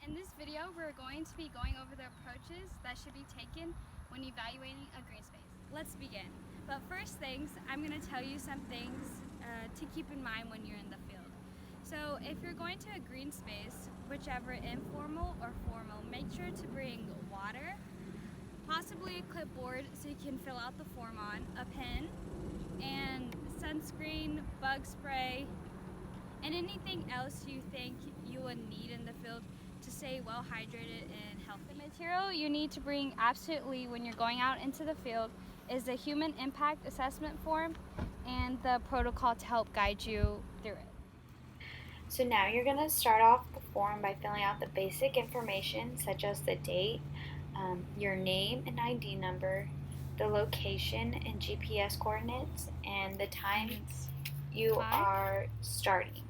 In this video, we're going to be going over the approaches that should be taken when evaluating a green space. Let's begin. But first things, I'm going to tell you some things to keep in mind when you're in the field. So if you're going to a green space, whichever informal or formal, make sure to bring water, possibly a clipboard so you can fill out the form on, a pen, and sunscreen, bug spray, and anything else you think you would need in the field to stay well hydrated and healthy. The material you need to bring absolutely when you're going out into the field is the Human Impact Assessment form and the protocol to help guide you through it. So now you're going to start off the form by filling out the basic information such as the date, your name and ID number, the location and GPS coordinates, and the time you are starting,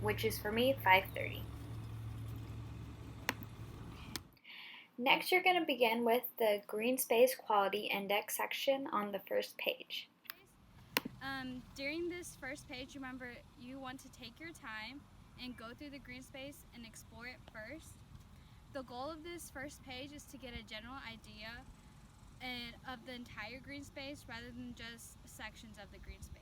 which is for me 5:30. Next, you're going to begin with the Green Space Quality Index section on the first page. During this first page, remember you want to take your time and go through the green space and explore it first. The goal of this first page is to get a general idea of the entire green space rather than just sections of the green space.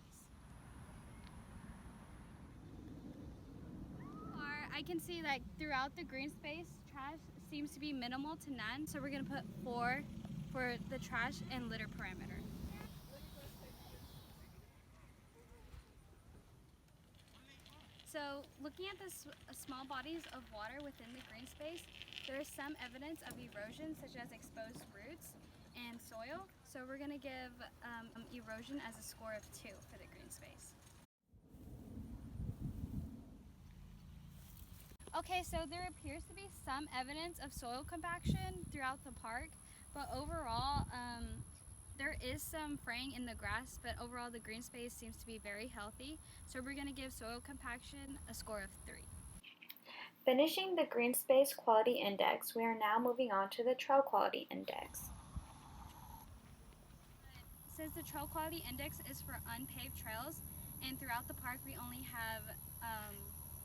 I can see that throughout the green space, trash seems to be minimal to none, so we're going to put 4 for the trash and litter parameter. So looking at the small bodies of water within the green space, there is some evidence of erosion such as exposed roots and soil. So we're going to give erosion as a score of 2 for the green space. Okay, so there appears to be some evidence of soil compaction throughout the park, but overall there is some fraying in the grass, but overall the green space seems to be very healthy. So we're going to give soil compaction a score of 3. Finishing the Green Space Quality Index, we are now moving on to the Trail Quality Index. Since the Trail Quality Index is for unpaved trails, and throughout the park we only have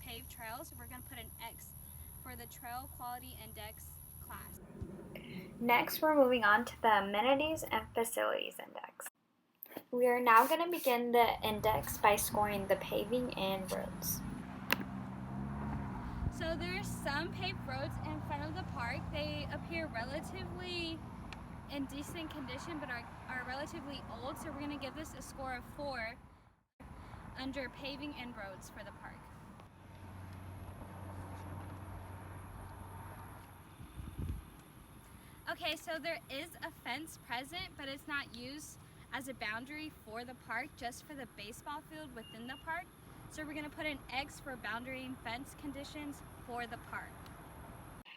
paved trails, we're going to put an X for the Trail Quality Index class. Next, we're moving on to the Amenities and Facilities Index. We are now going to begin the index by scoring the paving and roads. So there's some paved roads in front of the park. They appear relatively in decent condition but are relatively old, so we're going to give this a score of 4 under paving and roads for the park. Okay, so there is a fence present, but it's not used as a boundary for the park, just for the baseball field within the park. So we're going to put an X for boundary and fence conditions for the park.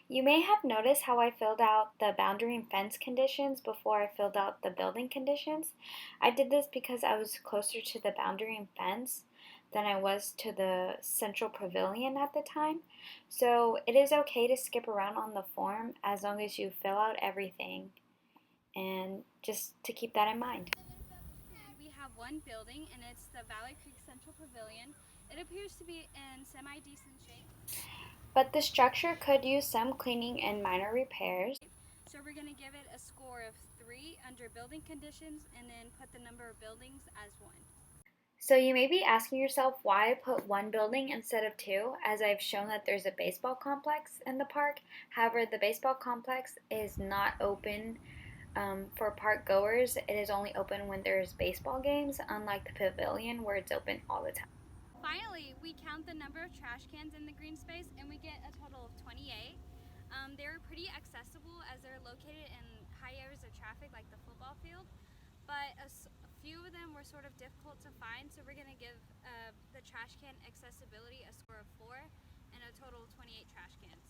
You may have noticed how I filled out the boundary and fence conditions before I filled out the building conditions. I did this because I was closer to the boundary and fence than I was to the central pavilion at the time. So it is okay to skip around on the form as long as you fill out everything, and just to keep that in mind. We have one building, and it's the Valley Creek Central Pavilion. It appears to be in semi-decent shape, but the structure could use some cleaning and minor repairs. So we're going to give it a score of 3 under building conditions and then put the number of buildings as 1. So you may be asking yourself why I put 1 building instead of 2, as I've shown that there's a baseball complex in the park. However, the baseball complex is not open for park goers. It is only open when there's baseball games, unlike the pavilion where it's open all the time. Finally, we count the number of trash cans in the green space and we get a total of 28. They're pretty accessible as they're located in high areas of traffic like the football field, but a few of them were sort of difficult to find, so we're going to give the trash can accessibility a score of 4 and a total of 28 trash cans.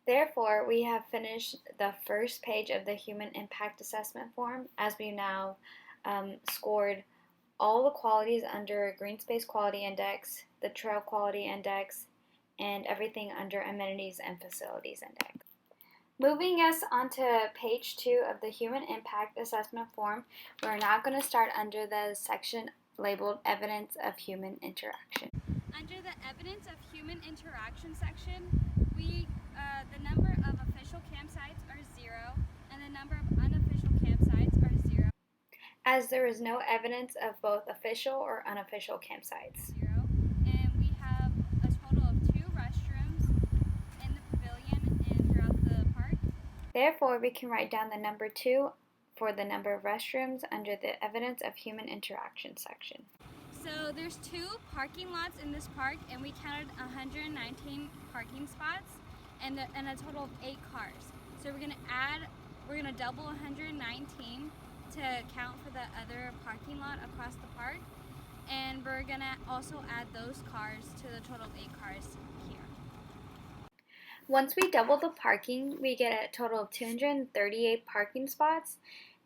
Therefore, we have finished the first page of the Human Impact Assessment form, as we now scored all the qualities under Green Space Quality Index, the Trail Quality Index, and everything under Amenities and Facilities Index. Moving us onto page 2 of the Human Impact Assessment form, we're now going to start under the section labeled Evidence of Human Interaction. Under the Evidence of Human Interaction section, the number of official campsites are 0, and the number of unofficial campsites are 0. As there is no evidence of both official or unofficial campsites. 0. And we have a total of 2 restrooms in the pavilion and throughout the park. Therefore, we can write down the number 2 for the number of restrooms under the Evidence of Human Interaction section. So there's 2 parking lots in this park, and we counted 119 parking spots and a total of 8 cars. So we're gonna double 119 to account for the other parking lot across the park, and we're gonna also add those cars to the total of 8 cars here. Once we double the parking, we get a total of 238 parking spots.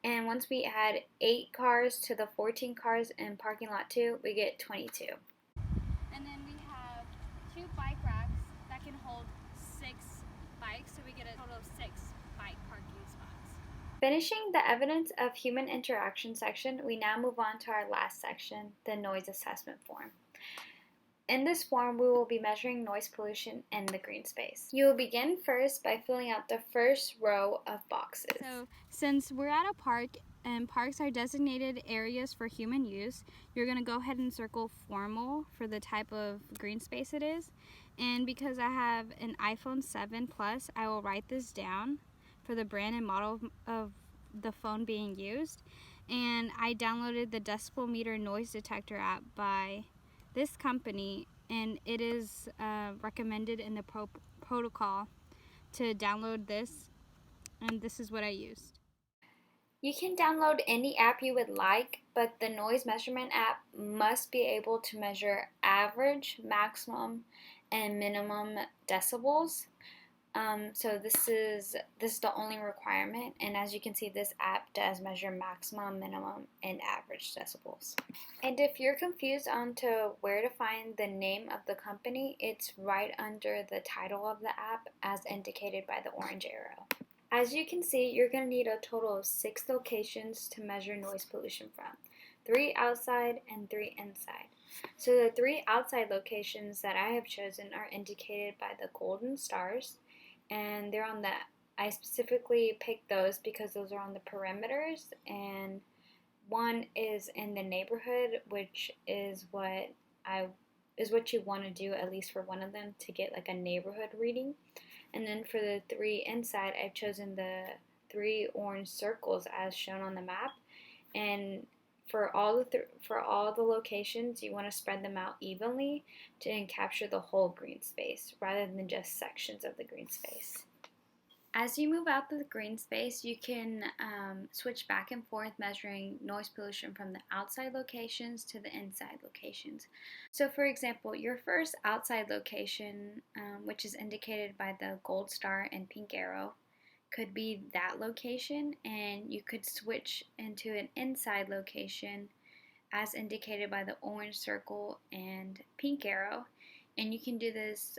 And once we add 8 cars to the 14 cars in parking lot 2, we get 22. And then we have 2 bike racks that can hold 6 bikes, so we get a total of 6 bike parking spots. Finishing the Evidence of Human Interaction section, we now move on to our last section, the Noise Assessment Form. In this form, we will be measuring noise pollution in the green space. You will begin first by filling out the first row of boxes. So, since we're at a park and parks are designated areas for human use, you're going to go ahead and circle formal for the type of green space it is. And because I have an iPhone 7 Plus, I will write this down for the brand and model of the phone being used. And I downloaded the Decibel Meter Noise Detector app by this company, and it is recommended in the protocol to download this, and this is what I used. You can download any app you would like, but the noise measurement app must be able to measure average, maximum, and minimum decibels. So this is the only requirement, and as you can see, this app does measure maximum, minimum, and average decibels. And if you're confused on to where to find the name of the company, it's right under the title of the app as indicated by the orange arrow. As you can see, you're going to need a total of 6 locations to measure noise pollution from, 3 outside and 3 inside. So the 3 outside locations that I have chosen are indicated by the golden stars, and they're on I specifically picked those because those are on the perimeters, and one is in the neighborhood, which is what you want to do, at least for one of them, to get like a neighborhood reading. And then for the 3 inside, I've chosen the 3 orange circles as shown on the map. And for all the locations, you want to spread them out evenly to capture the whole green space rather than just sections of the green space. As you move out the green space, you can switch back and forth measuring noise pollution from the outside locations to the inside locations. So for example, your first outside location, which is indicated by the gold star and pink arrow, could be that location, and you could switch into an inside location as indicated by the orange circle and pink arrow. And you can do this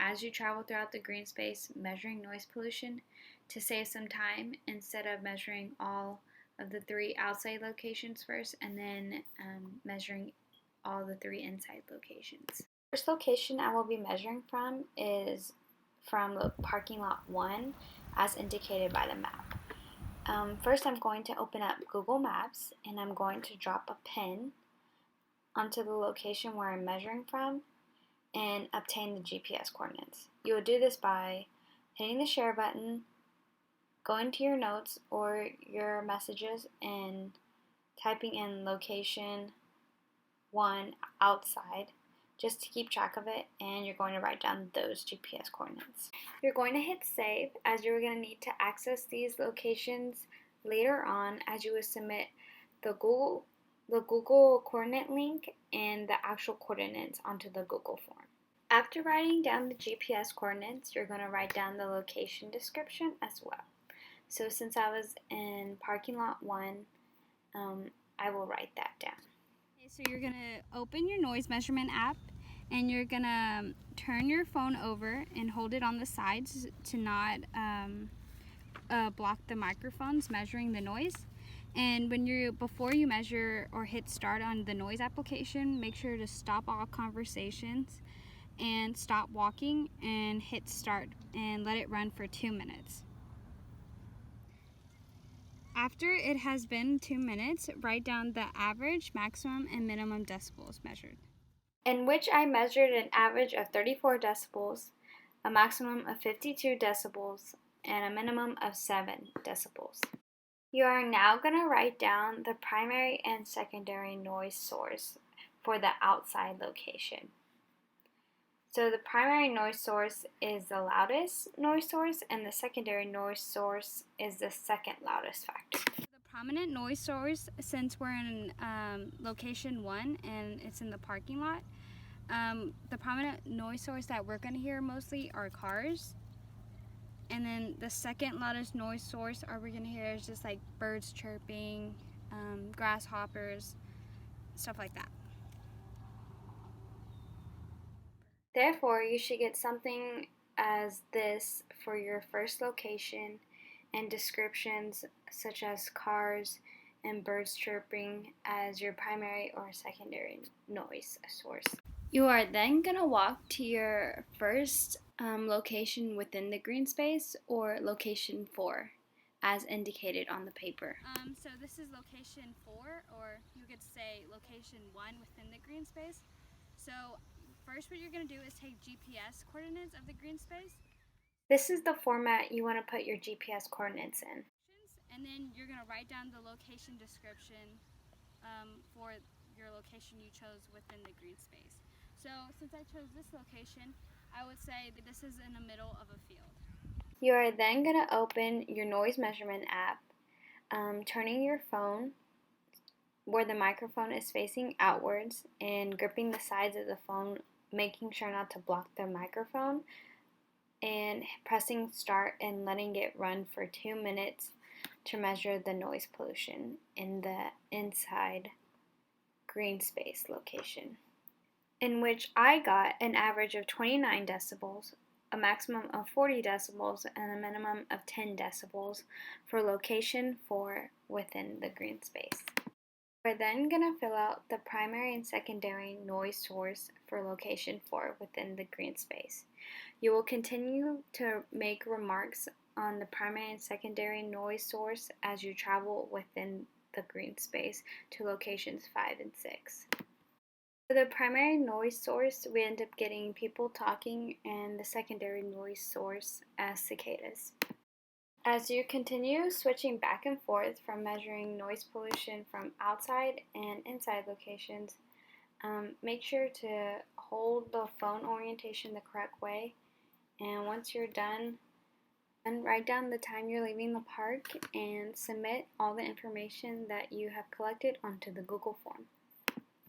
as you travel throughout the green space, measuring noise pollution to save some time instead of measuring all of the 3 outside locations first and then measuring all the 3 inside locations. The first location I will be measuring from is from the parking lot 1 as indicated by the map. First, I'm going to open up Google Maps and I'm going to drop a pin onto the location where I'm measuring from and obtain the GPS coordinates. You will do this by hitting the share button, going to your notes or your messages and typing in location 1 outside just to keep track of it, and you're going to write down those GPS coordinates. You're going to hit save as you're going to need to access these locations later on as you will submit the Google coordinate link and the actual coordinates onto the Google form. After writing down the GPS coordinates, you're going to write down the location description as well. So since I was in parking lot 1, I will write that down. Okay, so you're going to open your noise measurement app and you're going to turn your phone over and hold it on the sides to not block the microphones measuring the noise. And before you measure or hit start on the noise application, make sure to stop all conversations and stop walking and hit start and let it run for 2 minutes. After it has been 2 minutes, write down the average, maximum, and minimum decibels measured. In which I measured an average of 34 decibels, a maximum of 52 decibels, and a minimum of 7 decibels. You are now going to write down the primary and secondary noise source for the outside location. So the primary noise source is the loudest noise source, and the secondary noise source is the second loudest factor. The prominent noise source, since we're in location 1 and it's in the parking lot, the prominent noise source that we're going to hear mostly are cars. And then the second loudest noise source we're going to hear is just like birds chirping, grasshoppers, stuff like that. Therefore, you should get something as this for your first location and descriptions such as cars and birds chirping as your primary or secondary noise source. You are then going to walk to your first location within the green space or location 4 as indicated on the paper. So this is location 4, or you could say location 1 within the green space. So first what you're going to do is take GPS coordinates of the green space. This is the format you want to put your GPS coordinates in. And then you're going to write down the location description for your location you chose within the green space. So since I chose this location, I would say that this is in the middle of a field. You are then going to open your noise measurement app, turning your phone where the microphone is facing outwards and gripping the sides of the phone, making sure not to block the microphone, and pressing start and letting it run for 2 minutes to measure the noise pollution in the inside green space location, in which I got an average of 29 decibels, a maximum of 40 decibels, and a minimum of 10 decibels for location 4 within the green space. We're then going to fill out the primary and secondary noise source for location 4 within the green space. You will continue to make remarks on the primary and secondary noise source as you travel within the green space to locations 5 and 6. For the primary noise source, we end up getting people talking, and the secondary noise source as cicadas. As you continue switching back and forth from measuring noise pollution from outside and inside locations, make sure to hold the phone orientation the correct way, and once you're done, then write down the time you're leaving the park and submit all the information that you have collected onto the Google form.